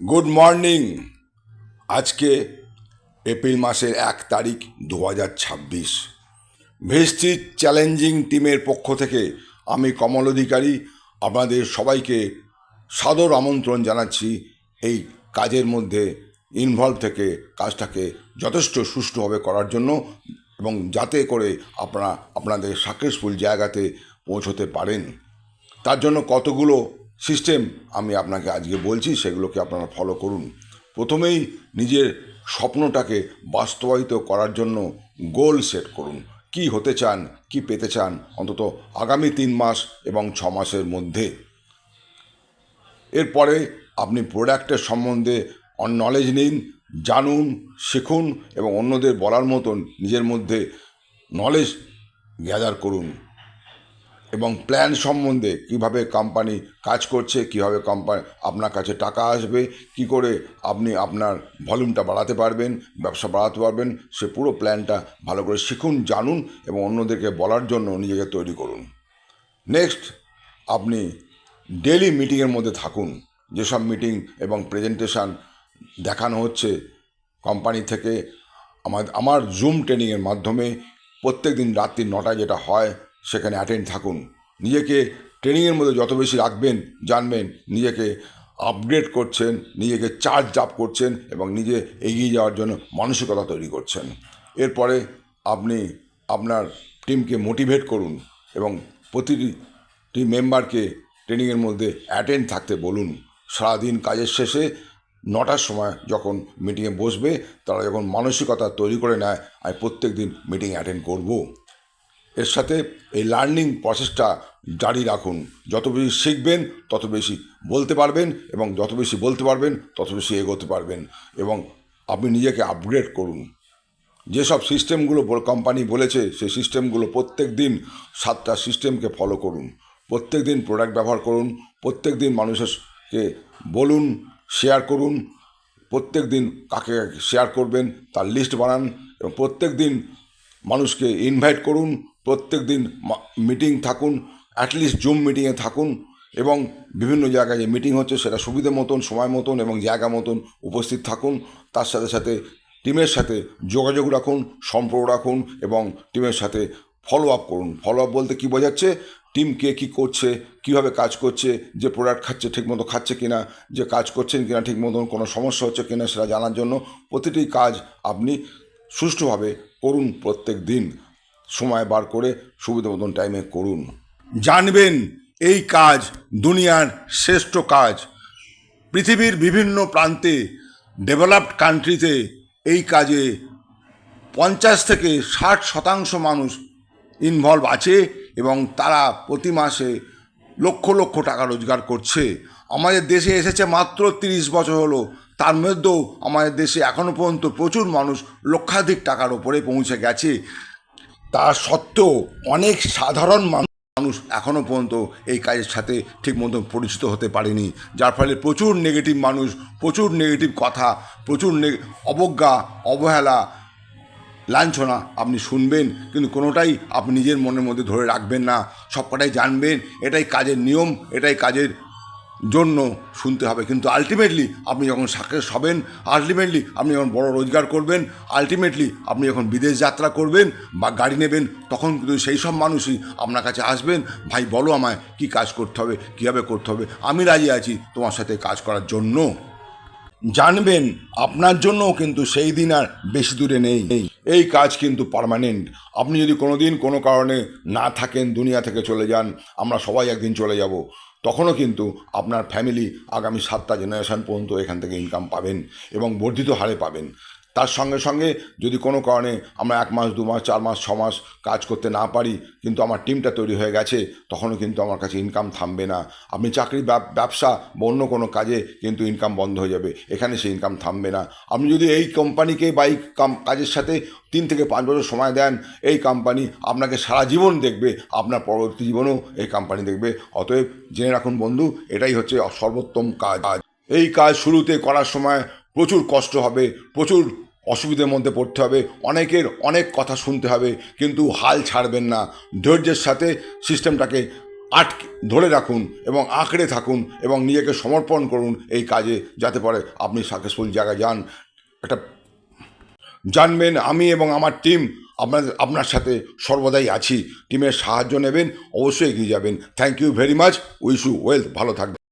Good morning. আজকে April মাসের 1 তারিখ 2026। ভেস্টিজ চ্যালেঞ্জিং টিমের পক্ষ থেকে আমি কমল অধিকারী আপনাদের সবাইকে সাদর আমন্ত্রণ জানাচ্ছি এই কাজের মধ্যে ইনভলভ থেকে কাজটাকে যথেষ্ট সুষ্ঠুভাবে করার জন্য, এবং যাতে করে আপনারা আপনাদের সাকসেসফুল জায়গাতে পৌঁছতে পারেন। তার জন্য কতগুলো সিস্টেম আমি আপনাকে আজকে বলছি, সেগুলোকে আপনারা ফলো করুন। প্রথমেই নিজের স্বপ্নটাকে বাস্তবায়িত করার জন্য গোল সেট করুন। কি হতে চান, কি পেতে চান অন্তত আগামী 3 মাস এবং 6 মাসের মধ্যে। এরপরে আপনি প্রোডাক্টের সম্বন্ধে নলেজ নিন, জানুন, শিখুন এবং অন্যদের বলার মতন নিজের মধ্যে নলেজ গ্যাদার করুন। এবং প্ল্যান সম্বন্ধে কিভাবে কোম্পানি কাজ করছে, কিভাবে কোম্পানি আপনার কাছে টাকা আসবে, কি করে আপনি আপনার ভলিউমটা বাড়াতে পারবেন, ব্যবসা বাড়াতে পারবেন, সে পুরো প্ল্যানটা ভালো করে শিখুন, জানুন এবং অন্যদেরকে বলার জন্য নিজেকে তৈরি করুন। নেক্সট, আপনি ডেলি মিটিংয়ের মধ্যে থাকুন। যেসব মিটিং এবং প্রেজেন্টেশন দেখানো হচ্ছে কোম্পানি থেকে, আমার জুম ট্রেনিংয়ের মাধ্যমে প্রত্যেক দিন রাত্রি 9টায় যেটা হয় সেখানে অ্যাটেন্ড থাকুন। নিজেকে ট্রেনিংয়ের মধ্যে যত বেশি রাখবেন, জানবেন নিজেকে আপগ্রেড করছেন, নিজেকে চার্জ আপ করছেন এবং নিজে এগিয়ে যাওয়ার জন্য মানসিকতা তৈরি করছেন। এরপরে আপনি আপনার টিমকে মোটিভেট করুন এবং প্রতিটি টিম মেম্বারকে ট্রেনিংয়ের মধ্যে অ্যাটেন্ড থাকতে বলুন। সারাদিন কাজের শেষে 9টার সময় যখন মিটিংয়ে বসবে, তারা যখন মানসিকতা তৈরি করে নেয় আমি প্রত্যেক দিন মিটিং অ্যাটেন্ড করব। এর সাথে এই লার্নিং প্রসেসটা জারি রাখুন। যত বেশি শিখবেন তত বেশি বলতে পারবেন, এবং যত বেশি বলতে পারবেন তত বেশি এগোতে পারবেন। এবং আপনি নিজেকে আপগ্রেড করুন। যেসব সিস্টেমগুলো কোম্পানি বলেছে সেই সিস্টেমগুলো প্রত্যেক দিন 7টা সিস্টেমকে ফলো করুন। প্রত্যেক দিন প্রোডাক্ট ব্যবহার করুন, প্রত্যেক দিন মানুষকে বলুন, শেয়ার করুন, প্রত্যেক দিন কাকে শেয়ার করবেন তার লিস্ট বানান এবং প্রত্যেক দিন মানুষকে ইনভাইট করুন। প্রত্যেক দিন মিটিং থাকুন, অ্যাটলিস্ট জুম মিটিংয়ে থাকুন এবং বিভিন্ন জায়গায় যে মিটিং হচ্ছে সেটা সুবিধে মতন, সময় মতন এবং জায়গা মতন উপস্থিত থাকুন। তার সাথে সাথে টিমের সাথে যোগাযোগ রাখুন, সম্পর্ক রাখুন এবং টিমের সাথে ফলো আপ করুন। ফলো আপ বলতে কী বোঝাচ্ছে? টিম কে কী করছে, কীভাবে কাজ করছে, যে প্রোডাক্ট খাচ্ছে ঠিকমতো খাচ্ছে কিনা, যে কাজ করছেন কিনা ঠিক মতন, কোনো সমস্যা হচ্ছে কিনা সেটা জানার জন্য প্রতিটি কাজ আপনি সুষ্ঠুভাবে করুন। প্রত্যেক দিন সময় বার করে সুবিধা মতন টাইমে করুন। জানবেন এই কাজ দুনিয়ার শ্রেষ্ঠ কাজ। পৃথিবীর বিভিন্ন প্রান্তে, ডেভেলপড কান্ট্রিতে এই কাজে 50 থেকে 60% মানুষ ইনভলভ আছে এবং তারা প্রতি মাসে লক্ষ লক্ষ টাকা রোজগার করছে। আমাদের দেশে এসেছে মাত্র 30 বছর হলো, তার মধ্যেও আমাদের দেশে এখনও পর্যন্ত প্রচুর মানুষ লক্ষাধিক টাকার ওপরে পৌঁছে গেছে। তা সত্ত্বেও অনেক সাধারণ মানুষ এখনও পর্যন্ত এই কাজের সাথে ঠিক মতো পরিচিত হতে পারেনি, যার ফলে প্রচুর নেগেটিভ মানুষ, প্রচুর নেগেটিভ কথা, প্রচুর অবজ্ঞা, অবহেলা, লাঞ্ছনা আপনি শুনবেন, কিন্তু কোনোটাই আপনি নিজের মনের মধ্যে ধরে রাখবেন না। সবকটাই জানবেন এটাই কাজের নিয়ম, এটাই কাজের জন্য শুনতে হবে। কিন্তু আলটিমেটলি আপনি যখন সাকসেস হবেন, আলটিমেটলি আপনি যখন বড় রোজগার করবেন, আলটিমেটলি আপনি যখন বিদেশ যাত্রা করবেন বা গাড়ি নেবেন, তখন কিন্তু সেই সব মানুষই আপনার কাছে আসবেন, ভাই বলো আমায় কী কাজ করতে হবে, কীভাবে করতে হবে, আমি রাজি আছি তোমার সাথে কাজ করার জন্য। জানবেন আপনার জন্যও কিন্তু সেই দিন আর বেশি দূরে নেই। এই কাজ কিন্তু পার্মানেন্ট। আপনি যদি কোনো দিন কোনো কারণে না থাকেন, দুনিয়া থেকে চলে যান, আমরা সবাই একদিন চলে যাব, তখনও কিন্তু আপনার ফ্যামিলি আগামী 7টা জেনারেশন পর্যন্ত এখান থেকে ইনকাম পাবেন এবং বর্ধিত হারে পাবেন। তার সঙ্গে সঙ্গে যদি কোনো কারণে আমরা 1 মাস, 2 মাস, 4 মাস, 6 মাস কাজ করতে না পারি, কিন্তু আমার টিমটা তৈরি হয়ে গেছে, তখনও কিন্তু আমার কাছে ইনকাম থামবে না। আপনি চাকরি, ব্যবসা বা অন্য কোনো কাজে কিন্তু ইনকাম বন্ধ হয়ে যাবে, এখানে সেই ইনকাম থামবে না। আপনি যদি এই কোম্পানিকে বা এই কাজের সাথে 3 থেকে 5 বছর সময় দেন, এই কোম্পানি আপনাকে সারা জীবন দেখবে, আপনার পরবর্তী জীবনেও এই কোম্পানি দেখবে। অতএব জেনে রাখুন বন্ধু, এটাই হচ্ছে সর্বোত্তম কাজ। এই কাজ শুরুতে করার সময় প্রচুর কষ্ট হবে, প্রচুর অসুবিধার মধ্যে পড়তে হবে, অনেকের অনেক কথা শুনতে হবে, কিন্তু হাল ছাড়বেন না। ধৈর্যের সাথে সিস্টেমটাকে ধরে রাখুন এবং আঁকড়ে থাকুন এবং নিজেকে সমর্পণ করুন এই কাজে, যাতে পরে আপনি সাকসেসফুল জায়গায় যান। একটা জানবেন আমি এবং আমার টিম আপনার সাথে সর্বদাই আছি। টিমের সাহায্য নেবেন, অবশ্যই এগিয়ে যাবেন। Thank you very much. Wish you wealth. ভালো থাকবেন।